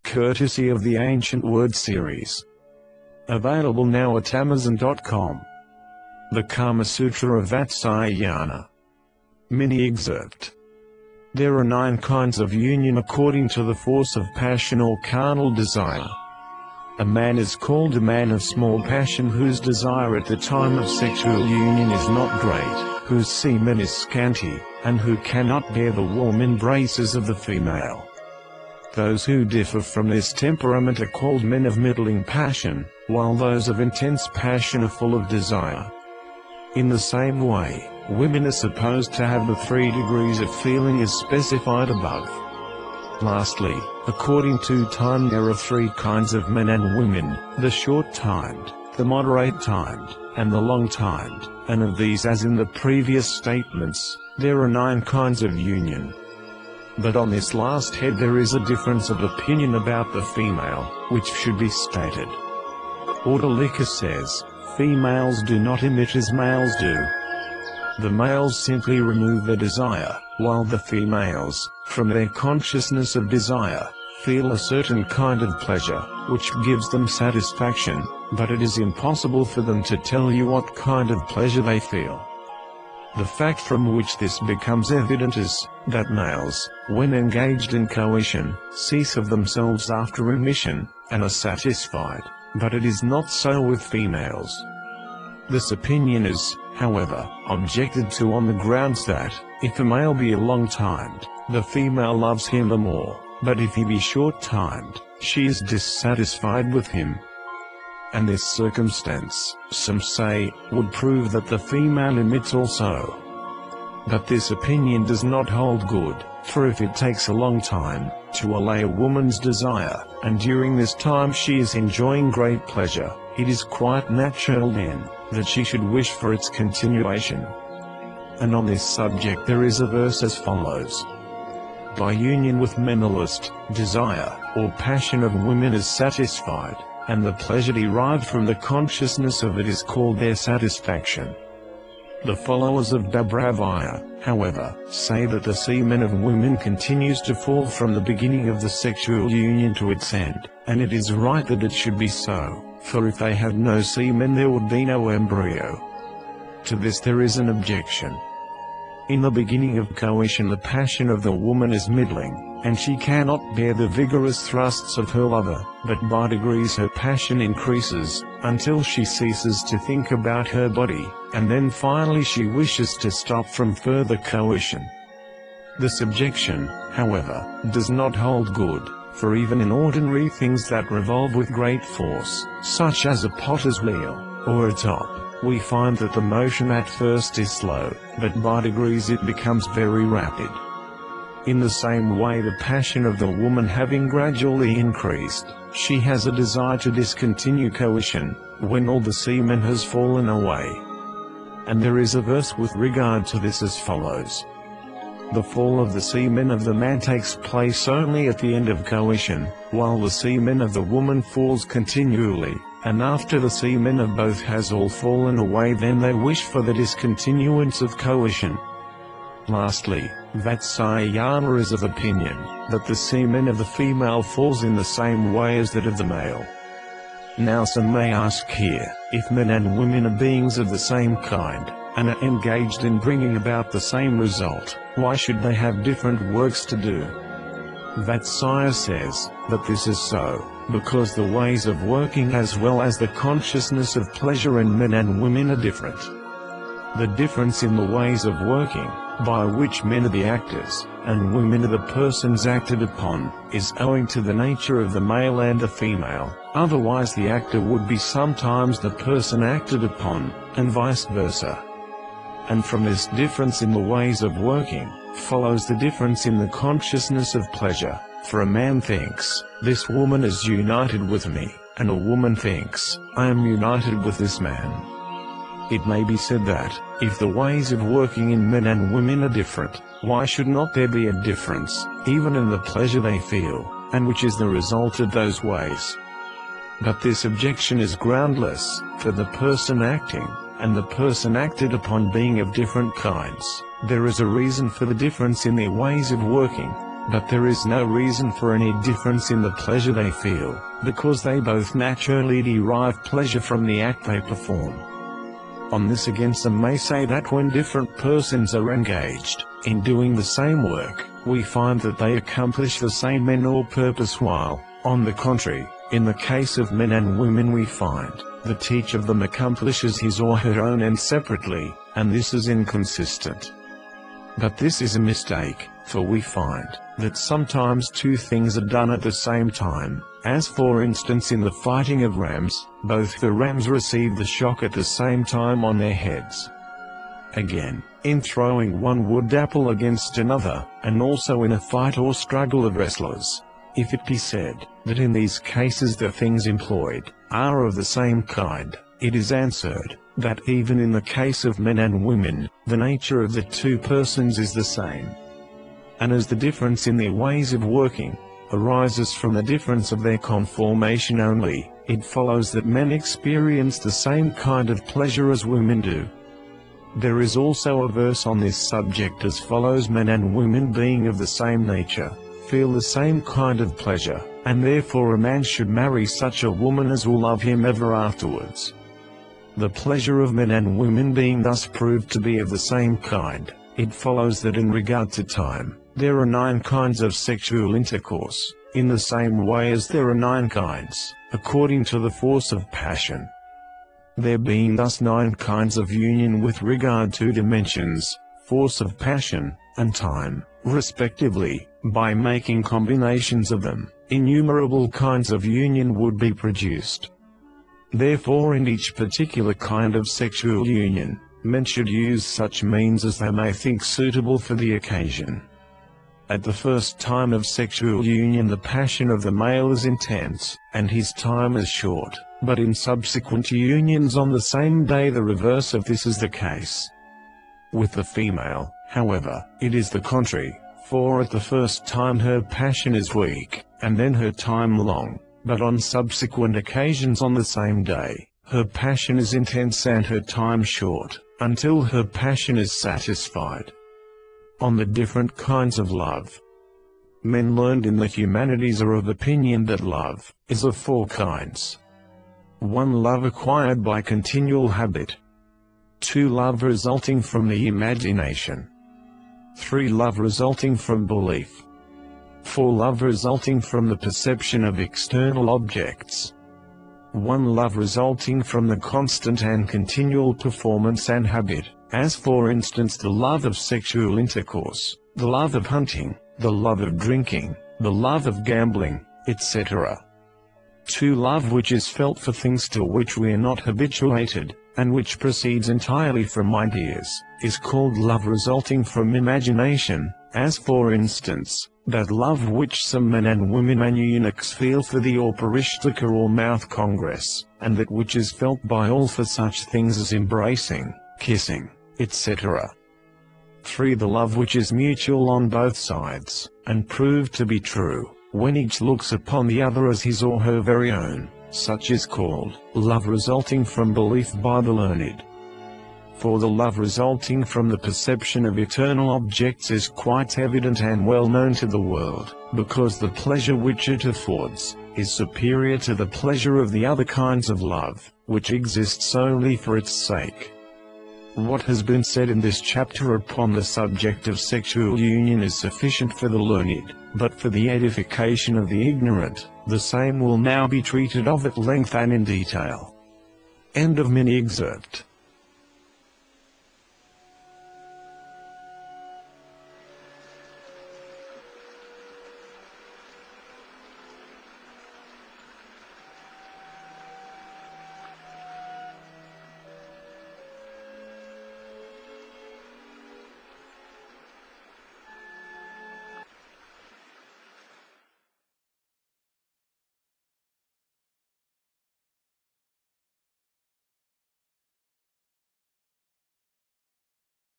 courtesy of the Ancient Word series. Available now at Amazon.com. The Kama Sutra of Vatsyayana. Mini-excerpt. There are 9 kinds of union according to the force of passion or carnal desire. A man is called a man of small passion whose desire at the time of sexual union is not great, whose semen is scanty, and who cannot bear the warm embraces of the female. Those who differ from this temperament are called men of middling passion, while those of intense passion are full of desire. In the same way, women are supposed to have the 3 degrees of feeling as specified above. Lastly, according to time there are 3 kinds of men and women, the short-timed, the moderate-timed, and the long-timed, and of these, as in the previous statements, there are 9 kinds of union. But on this last head there is a difference of opinion about the female, which should be stated. Autolycus says, females do not emit as males do. The males simply remove their desire, while the females, from their consciousness of desire, feel a certain kind of pleasure, which gives them satisfaction, but it is impossible for them to tell you what kind of pleasure they feel. The fact from which this becomes evident is, that males, when engaged in coition, cease of themselves after emission, and are satisfied, but it is not so with females. This opinion is, however, objected to on the grounds that, if a male be a long-timed, the female loves him the more, but if he be short-timed, she is dissatisfied with him. And this circumstance, some say, would prove that the female emits also. But this opinion does not hold good, for if it takes a long time to allay a woman's desire, and during this time she is enjoying great pleasure, it is quite natural then, that she should wish for its continuation. And on this subject there is a verse as follows. By union with men the lust, desire, or passion of women is satisfied, and the pleasure derived from the consciousness of it is called their satisfaction. The followers of Dabravaya, however, say that the semen of women continues to fall from the beginning of the sexual union to its end, and it is right that it should be so, for if they had no semen there would be no embryo. To this there is an objection. In the beginning of coition the passion of the woman is middling, and she cannot bear the vigorous thrusts of her lover, but by degrees her passion increases, until she ceases to think about her body, and then finally she wishes to stop from further coition. This objection, however, does not hold good, for even in ordinary things that revolve with great force, such as a potter's wheel, or a top, we find that the motion at first is slow, but by degrees it becomes very rapid. In the same way the passion of the woman having gradually increased, she has a desire to discontinue coition, when all the semen has fallen away. And there is a verse with regard to this as follows. The fall of the semen of the man takes place only at the end of coition, while the semen of the woman falls continually, and after the semen of both has all fallen away then they wish for the discontinuance of coition. Lastly, Vatsyayana is of opinion, that the semen of the female falls in the same way as that of the male. Now some may ask here, if men and women are beings of the same kind, and are engaged in bringing about the same result, why should they have different works to do? Vatsyayana says, that this is so, because the ways of working as well as the consciousness of pleasure in men and women are different. The difference in the ways of working, by which men are the actors, and women are the persons acted upon, is owing to the nature of the male and the female, otherwise the actor would be sometimes the person acted upon, and vice versa. And from this difference in the ways of working, follows the difference in the consciousness of pleasure, for a man thinks, this woman is united with me, and a woman thinks, I am united with this man. It may be said that, if the ways of working in men and women are different, why should not there be a difference, even in the pleasure they feel, and which is the result of those ways? But this objection is groundless, for the person acting, and the person acted upon being of different kinds, there is a reason for the difference in their ways of working. But there is no reason for any difference in the pleasure they feel, because they both naturally derive pleasure from the act they perform. On this again, some may say that when different persons are engaged in doing the same work, we find that they accomplish the same end or purpose, while, on the contrary, in the case of men and women, we find that each of them accomplishes his or her own end separately, and this is inconsistent. But this is a mistake, for we find that sometimes two things are done at the same time, as for instance in the fighting of rams, both the rams receive the shock at the same time on their heads. Again, in throwing one wood apple against another, and also in a fight or struggle of wrestlers. If it be said that in these cases the things employed are of the same kind, it is answered that even in the case of men and women, the nature of the two persons is the same. And as the difference in their ways of working arises from the difference of their conformation only, it follows that men experience the same kind of pleasure as women do. There is also a verse on this subject as follows: men and women being of the same nature, feel the same kind of pleasure, and therefore a man should marry such a woman as will love him ever afterwards. The pleasure of men and women being thus proved to be of the same kind, it follows that in regard to time, there are 9 kinds of sexual intercourse, in the same way as there are 9 kinds, according to the force of passion. There being thus 9 kinds of union with regard to dimensions, force of passion, and time, respectively, by making combinations of them, innumerable kinds of union would be produced. Therefore in each particular kind of sexual union, men should use such means as they may think suitable for the occasion. At the first time of sexual union the passion of the male is intense, and his time is short, but in subsequent unions on the same day the reverse of this is the case. With the female, however, it is the contrary, for at the first time her passion is weak, and then her time long, but on subsequent occasions on the same day, her passion is intense and her time short, until her passion is satisfied. On the different kinds of love. Men learned in the humanities are of opinion that love is of 4 kinds. 1. Love acquired by continual habit. 2. Love resulting from the imagination. 3. Love resulting from belief. 4. Love resulting from the perception of external objects. 1. Love resulting from the constant and continual performance and habit, as for instance the love of sexual intercourse, the love of hunting, the love of drinking, the love of gambling, etc. 2. Love which is felt for things to which we are not habituated, and which proceeds entirely from ideas, is called love resulting from imagination, as for instance, that love which some men and women and eunuchs feel for the Auparishtaka or mouth congress, and that which is felt by all for such things as embracing, kissing, etc. 3. The love which is mutual on both sides, and proved to be true, when each looks upon the other as his or her very own, such is called love resulting from belief by the learned. For the love resulting from the perception of eternal objects is quite evident and well known to the world, because the pleasure which it affords is superior to the pleasure of the other kinds of love, which exist solely for its sake. What has been said in this chapter upon the subject of sexual union is sufficient for the learned, but for the edification of the ignorant, the same will now be treated of at length and in detail. End of mini excerpt.